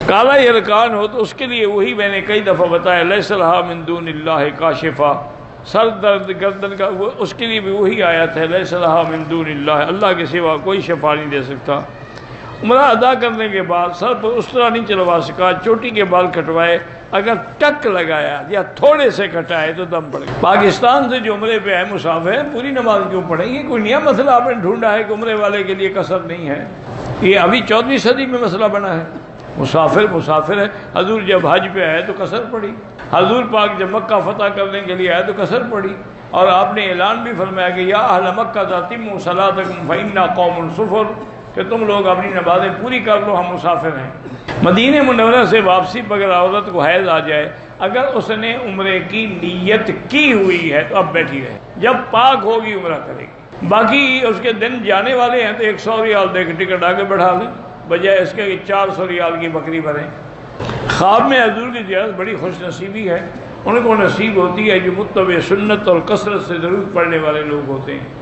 کالا یرکان ہو تو اس کے لیے وہی میں نے کئی دفعہ بتایا، لیس لہا من دون اللہ کاشفہ، سر درد گردن کا اس کے لیے بھی وہی آیت ہے، لیس لہا من دون اللہ، اللہ کے سوا کوئی شفا نہیں دے سکتا۔ عمرہ ادا کرنے کے بعد سر پر اس طرح نہیں چلوا سکا، چوٹی کے بال کٹوائے، اگر ٹک لگایا یا تھوڑے سے کٹائے تو دم پڑے۔ پاکستان سے جو عمرے پہ ہے مسافر پوری نماز کیوں پڑھیں گے؟ کوئی نیا مسئلہ آپ نے ڈھونڈا ہے کہ عمرے والے کے لیے قصر نہیں ہے؟ یہ ابھی 14ویں صدی میں مسئلہ بنا ہے۔ مسافر ہے۔ حضور جب حج پہ آئے تو قصر پڑی، حضور پاک جب مکہ فتح کرنے کے لیے آئے تو قصر پڑی، اور آپ نے اعلان بھی فرمایا کہ یا اہل مکہ تتموا صلاتکم فإنا قوم سفر، کہ تم لوگ اپنی نمازیں پوری کر لو، ہم مسافر ہیں۔ مدینہ منورہ سے واپسی پر اگر عورت کو حیض آ جائے، اگر اس نے عمرے کی نیت کی ہوئی ہے تو اب بیٹھی رہے، جب پاک ہوگی عمرہ کرے گی۔ باقی اس کے دن جانے والے ہیں تو 100 ریال دے کے ٹکٹ آگے بڑھا لیں، بجائے اس کے 400 ریال کی بکری بھریں۔ خواب میں حضور کی زیارت بڑی خوش نصیبی ہے، ان کو نصیب ہوتی ہے جو متبع سنت اور کثرت سے درود پڑھنے والے لوگ ہوتے ہیں۔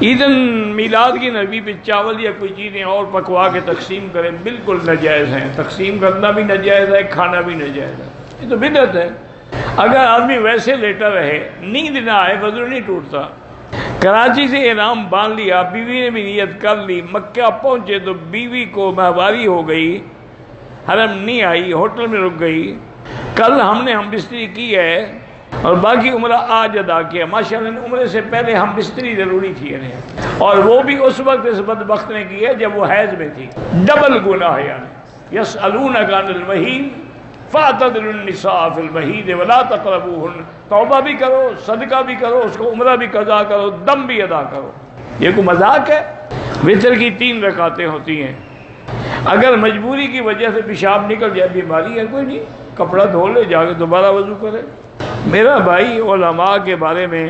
عیدن میلاد کی نبی پہ چاول یا کوئی چیزیں اور پکوا کے تقسیم کریں بالکل ناجائز ہیں، تقسیم کرنا بھی ناجائز ہے، کھانا بھی ناجائز ہے، یہ تو بدعت ہے۔ اگر آدمی ویسے لیٹا رہے، نیند نہ آئے، وضو نہیں ٹوٹتا۔ کراچی سے احرام باندھ لیا، بیوی نے بھی نیت کر لی، مکہ پہنچے تو بیوی کو ماہواری ہو گئی، حرم نہیں آئی، ہوٹل میں رک گئی۔ کل ہم نے ہم بستری کی ہے اور باقی عمرہ آج ادا کیا۔ ماشاءاللہ عمرے سے پہلے ہم بستری ضروری تھی انہیں، اور وہ بھی اس وقت اس بدبخت نے کی ہے جب وہ حیض میں تھی۔ ڈبل گناہ یعنی یسألونک عن المحیض فاعتزلوا النساء فی المحیض ولا تقربوہن، توبہ بھی کرو، صدقہ بھی کرو، اس کو عمرہ بھی قضا کرو، دم بھی ادا کرو۔ یہ کوئی مذاق ہے؟ وتر کی 3 رکعتیں ہوتی ہیں، اگر مجبوری کی وجہ سے پیشاب نکل جائے، بیماری ہے کوئی نہیں، کپڑا دھو لے، جا کے دوبارہ وضو کرے۔ میرا بھائی علماء کے بارے میں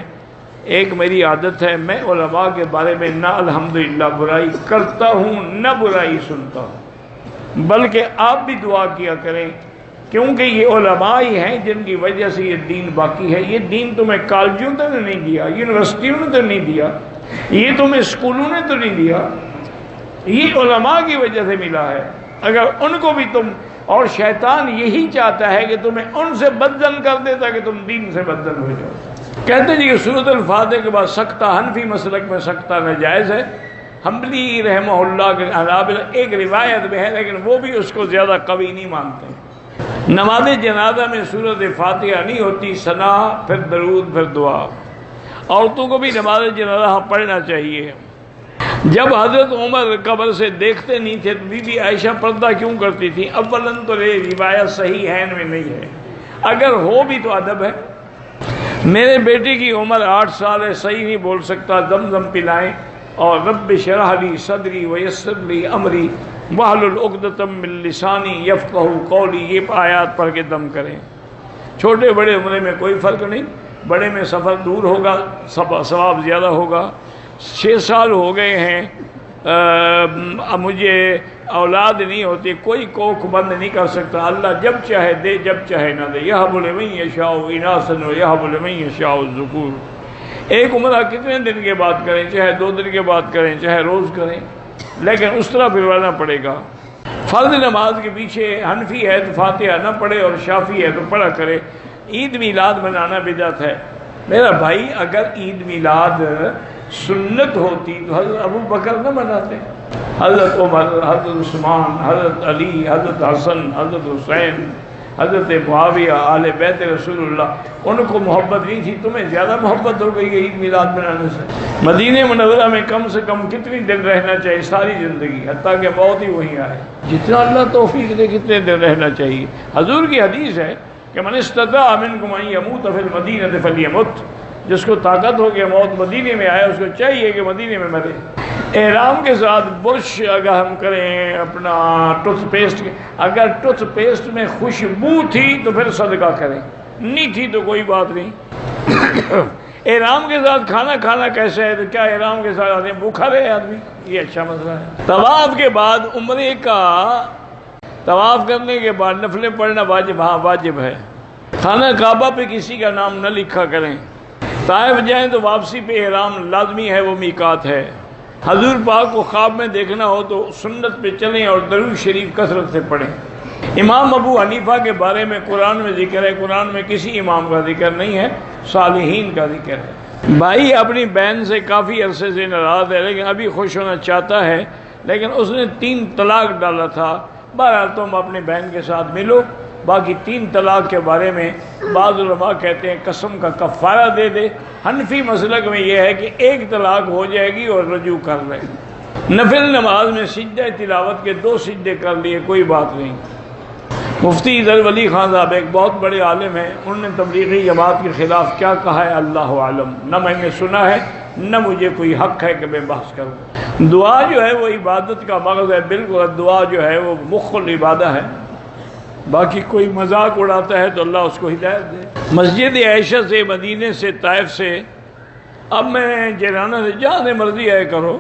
ایک میری عادت ہے، میں علماء کے بارے میں نہ الحمدللہ برائی کرتا ہوں نہ برائی سنتا ہوں، بلکہ آپ بھی دعا کیا کریں، کیونکہ یہ علماء ہی ہیں جن کی وجہ سے یہ دین باقی ہے۔ یہ دین تمہیں کالجوں نے نہیں دیا، یونیورسٹیوں نے تو نہیں دیا، یہ تمہیں اسکولوں نے تو نہیں دیا، یہ علماء کی وجہ سے ملا ہے۔ اگر ان کو بھی تم، اور شیطان یہی چاہتا ہے کہ تمہیں ان سے بدزن کر دیتا کہ تم دین سے بدزن ہو جاؤ۔ کہتے ہیں کہ سورۃ الفاتحہ کے بعد سکتہ، حنفی مسلک میں سکتہ ناجائز ہے۔ حنبلی رحمہ اللہ کے حنابلہ ایک روایت میں ہے، لیکن وہ بھی اس کو زیادہ قوی نہیں مانتے۔ نماز جنازہ میں سورۃ فاتحہ نہیں ہوتی، ثنا، پھر درود، پھر دعا۔ عورتوں کو بھی نماز جنازہ پڑھنا چاہیے۔ جب حضرت عمر قبر سے دیکھتے نہیں تھے تو بی بی عائشہ پردہ کیوں کرتی تھی؟ اولاً تو یہ روایت صحیح ہے میں نہیں ہے، اگر ہو بھی تو ادب ہے۔ میرے بیٹے کی عمر 8 سال ہے، صحیح نہیں بول سکتا، زمزم پلائیں، اور رب اشرح لی صدری ویسر لی امری واحلل عقدۃ من لسانی یفقہوا قولی، یہ آیات پڑھ کے دم کریں۔ چھوٹے بڑے عمرے میں کوئی فرق نہیں، بڑے میں سفر دور ہوگا، ثواب زیادہ ہوگا۔ 6 سال ہو گئے ہیں، مجھے اولاد نہیں ہوتی، کوئی کوکھ بند نہیں کر سکتا، اللہ جب چاہے دے، جب چاہے نہ دے۔ یہب لمن یشاء اناثا ویہب لمن یشاء الذکور۔ ایک عمرہ کتنے دن کے بعد کریں، چاہے 2 دن کے بعد کریں، چاہے روز کریں، لیکن اس طرح پھروانا پڑے گا۔ فرض نماز کے پیچھے حنفی ہے تو فاتحہ نہ پڑھے، اور شافعی ہے تو پڑھا کرے۔ عید میلاد منانا بدعت ہے۔ میرا بھائی اگر عید میلاد سنت ہوتی تو حضرت ابو بکر نہ مناتے، حضرت عمر، حضرت عثمان، حضرت علی، حضرت حسن، حضرت حسین، حضرت معاویہ، آل بیت رسول اللہ، ان کو محبت نہیں تھی، تمہیں زیادہ محبت ہو گئی ہے عید میلاد منانے سے۔ مدینہ منورہ میں کم سے کم کتنی دن رہنا چاہیے؟ ساری زندگی، حتیٰ کہ موت ہی وہیں آئے، جتنا اللہ توفیق دے کتنے دن رہنا چاہیے۔ حضور کی حدیث ہے کہ من استطاع منکم ان یموت فی المدینہ فلیمت، جس کو طاقت ہو کہ موت مدینے میں آئے، اس کو چاہیے کہ مدینے میں مرے۔ احرام کے ساتھ برش اگر ہم کریں اپنا ٹوتھ پیسٹ، اگر ٹوتھ پیسٹ میں خوشبو تھی تو پھر صدقہ کریں، نہیں تھی تو کوئی بات نہیں۔ احرام کے ساتھ کھانا کھانا کیسے ہے؟ تو کیا احرام کے ساتھ آدمی بھوکا رہے آدمی؟ یہ اچھا مسئلہ ہے۔ طواف کے بعد عمرے کا طواف کرنے کے بعد نفلیں پڑھنا واجب، ہاں واجب ہے۔ خانہ کعبہ پہ کسی کا نام نہ لکھا کریں۔ طائف جائیں تو واپسی پہ احرام لازمی ہے، وہ میقات ہے۔ حضور پاک کو خواب میں دیکھنا ہو تو سنت پہ چلیں اور درود شریف کثرت سے پڑھیں۔ امام ابو حنیفہ کے بارے میں قرآن میں ذکر ہے، قرآن میں کسی امام کا ذکر نہیں ہے، صالحین کا ذکر ہے۔ بھائی اپنی بہن سے کافی عرصے سے ناراض ہے، لیکن ابھی خوش ہونا چاہتا ہے، لیکن اس نے 3 طلاق ڈالا تھا۔ بہرحال تم اپنی بہن کے ساتھ ملو، باقی 3 طلاق کے بارے میں بعض علماء کہتے ہیں قسم کا کفارہ دے دے۔ حنفی مسلک میں یہ ہے کہ 1 طلاق ہو جائے گی اور رجوع کر لے۔ نفل نماز میں سجدہ تلاوت کے 2 سجدے کر لیے، کوئی بات نہیں۔ مفتی ظفر ولی خان صاحب ایک بہت بڑے عالم ہیں، انہوں نے تبلیغی جماعت کے خلاف کیا کہا ہے اللہ عالم، نہ میں نے سنا ہے نہ مجھے کوئی حق ہے کہ میں بحث کروں۔ دعا جو ہے وہ عبادت کا مغز ہے، بالکل دعا جو ہے وہ مخ العبادہ ہے۔ باقی کوئی مذاق اڑاتا ہے تو اللہ اس کو ہدایت دے۔ مسجد عائشہ سے، مدینے سے، طائف سے، اب میں جیرانہ سے جہاں سے مرضی آئے کرو،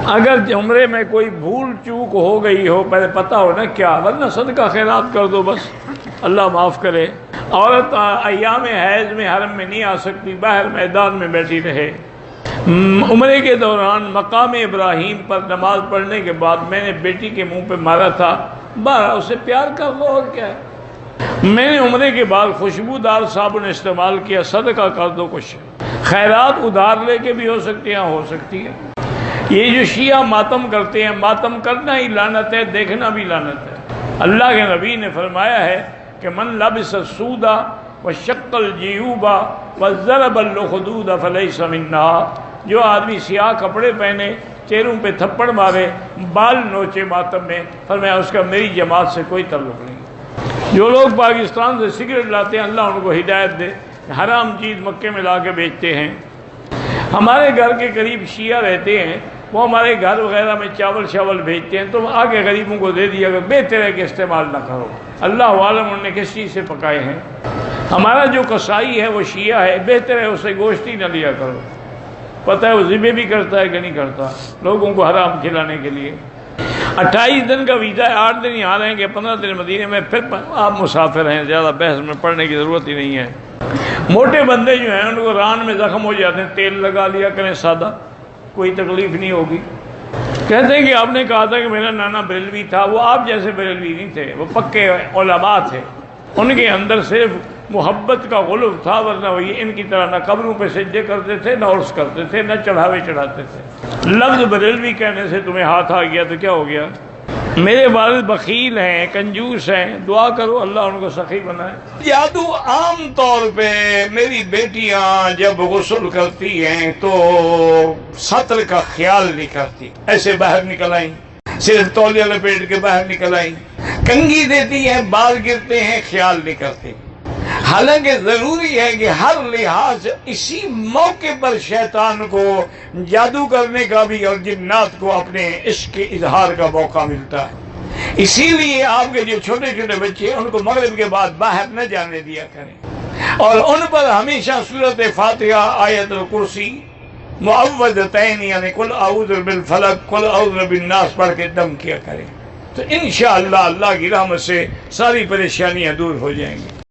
اگر عمرے میں کوئی بھول چوک ہو گئی ہو پہلے پتہ ہو نا کیا، ورنہ صدقہ خیرات کر دو بس، اللہ معاف کرے۔ عورت ایام حیض میں حرم میں نہیں آ سکتی، باہر میدان میں بیٹھی رہے۔ عمرے کے دوران مقام ابراہیم پر نماز پڑھنے کے بعد میں نے بیٹی کے منہ پہ مارا تھا، بہرحال اسے پیار کر لو اور کیا ہے۔ میں نے عمرے کے بعد خوشبودار صابن استعمال کیا، صدقہ کر دو کچھ، خیرات ادھار لے کے بھی ہو سکتی ہیں، ہو سکتی ہے۔ یہ جو شیعہ ماتم کرتے ہیں، ماتم کرنا ہی لعنت ہے، دیکھنا بھی لعنت ہے۔ اللہ کے نبی نے فرمایا ہے کہ من لبس السودا وشق الجیوبا وضرب الخدود فلیس منا، جو آدمی سیاہ کپڑے پہنے، چہروں پہ تھپڑ مارے، بال نوچے ماتم میں، فرمایا اس کا میری جماعت سے کوئی تعلق نہیں۔ جو لوگ پاکستان سے سگریٹ لاتے ہیں، اللہ ان کو ہدایت دے، حرام چیز مکے میں لا کے بیچتے ہیں۔ ہمارے گھر کے قریب شیعہ رہتے ہیں، وہ ہمارے گھر وغیرہ میں چاول شاول بھیجتے ہیں، تو آگے غریبوں کو دے دیا، اگر بہتر ہے کہ استعمال نہ کرو، اللہ عالم انہوں نے کس چیز سے پکائے ہیں۔ ہمارا جو قصائی ہے وہ شیعہ ہے، بہتر ہے اسے گوشت ہی نہ لیا کرو، پتہ ہے وہ ذبح بھی کرتا ہے کہ نہیں کرتا، لوگوں کو حرام کھلانے کے لیے۔ 28 دن کا ویزا ہے، 8 دن یہاں رہیں گے، 15 دن مدینے میں، پھر آپ مسافر ہیں، زیادہ بحث میں پڑھنے کی ضرورت ہی نہیں ہے۔ موٹے بندے جو ہیں ان کو ران میں زخم ہو جاتے ہیں، تیل لگا لیا کریں سادہ، کوئی تکلیف نہیں ہوگی۔ کہتے ہیں کہ آپ نے کہا تھا کہ میرا نانا بریلوی تھا، وہ آپ جیسے بریلوی نہیں تھے، وہ پکے علماء تھے، ان کے اندر صرف محبت کا غلب تھا، ورنہ وہی ان کی طرح نہ قبروں پہ سجدے کرتے تھے، نہ عرس کرتے تھے، نہ چڑھاوے چڑھاتے تھے۔ لفظ بریلوی کہنے سے تمہیں ہاتھ آ گیا تو کیا ہو گیا؟ میرے والد بخیل ہیں، کنجوس ہیں، دعا کرو اللہ ان کو سخی بنائے۔ جادو عام طور پہ میری بیٹیاں جب غسل کرتی ہیں تو سطر کا خیال نہیں کرتی، ایسے باہر نکل آئیں، صرف تولیہ لپیٹ کے باہر نکل آئیں، کنگھی دیتی ہیں، بال گرتے ہیں، خیال نہیں کرتے۔ حالانکہ ضروری ہے کہ ہر لحاظ اسی موقع پر شیطان کو جادو کرنے کا بھی اور جنات کو اپنے عشق کے اظہار کا موقع ملتا ہے۔ اسی لیے آپ کے جو چھوٹے چھوٹے بچے ہیں ان کو مغرب کے بعد باہر نہ جانے دیا کریں، اور ان پر ہمیشہ سورۃ فاتحہ، آیت الکرسی، معوذتین یعنی قل اعوذ بالفلق، قل اعوذ بالناس پڑھ کے دم کیا کریں، تو انشاءاللہ اللہ کی رحمت سے ساری پریشانیاں دور ہو جائیں گی۔